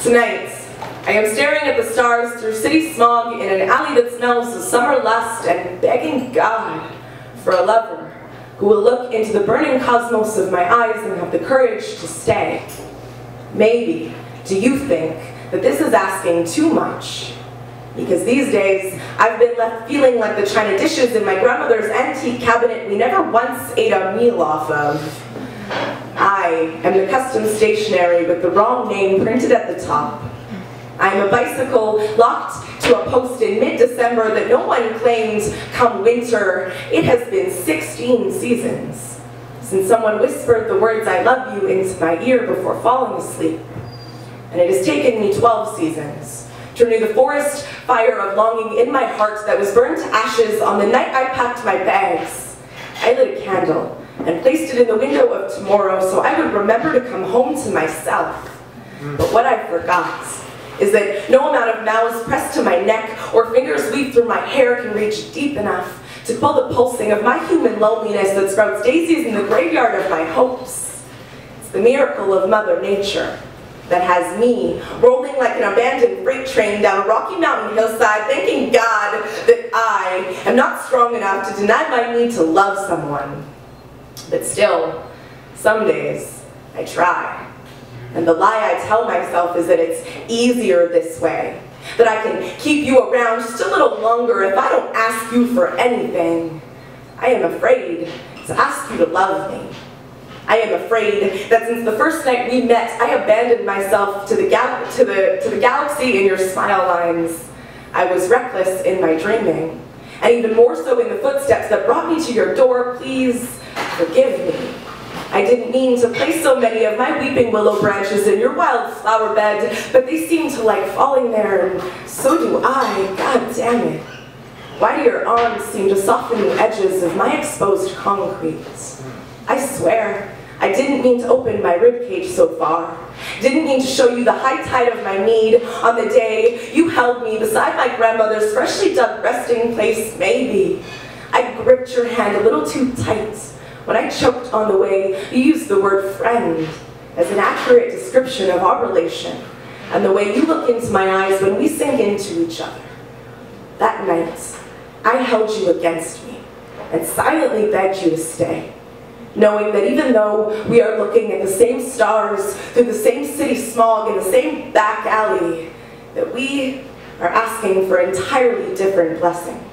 Tonight, I am staring at the stars through city smog in an alley that smells of summer lust and begging God for a lover who will look into the burning cosmos of my eyes and have the courage to stay. Maybe, do you think that this is asking too much? Because these days, I've been left feeling like the china dishes in my grandmother's antique cabinet we never once ate a meal off of. I am the custom stationery with the wrong name printed at the top. I am a bicycle locked to a post in mid-December that no one claimed come winter. It has been 16 seasons since someone whispered the words "I love you" into my ear before falling asleep. And it has taken me 12 seasons to renew the forest fire of longing in my heart that was burned to ashes on the night I packed my bags. I lit a candle and placed it in the window of tomorrow so I would remember to come home to myself. But what I forgot is that no amount of mouths pressed to my neck or fingers weaved through my hair can reach deep enough to quell the pulsing of my human loneliness that sprouts daisies in the graveyard of my hopes. It's the miracle of Mother Nature that has me rolling like an abandoned freight train down a Rocky Mountain hillside, thanking God that I am not strong enough to deny my need to love someone. But still, some days I try. And the lie I tell myself is that it's easier this way, that I can keep you around just a little longer if I don't ask you for anything. I am afraid to ask you to love me. I am afraid that since the first night we met, I abandoned myself to the galaxy in your smile lines. I was reckless in my dreaming, and even more so in the footsteps that brought me to your door. Please forgive me. I didn't mean to place so many of my weeping willow branches in your wild flower bed, but they seem to like falling there, and so do I. God damn it. Why do your arms seem to soften the edges of my exposed concrete? I swear, I didn't mean to open my ribcage so far. Didn't mean to show you the high tide of my need on the day you held me beside my grandmother's freshly dug resting place. Maybe I gripped your hand a little too tight when I choked on the way you used the word friend as an accurate description of our relation, and the way you look into my eyes when we sink into each other. That night, I held you against me and silently begged you to stay, knowing that even though we are looking at the same stars through the same city smog in the same back alley, that we are asking for entirely different blessings.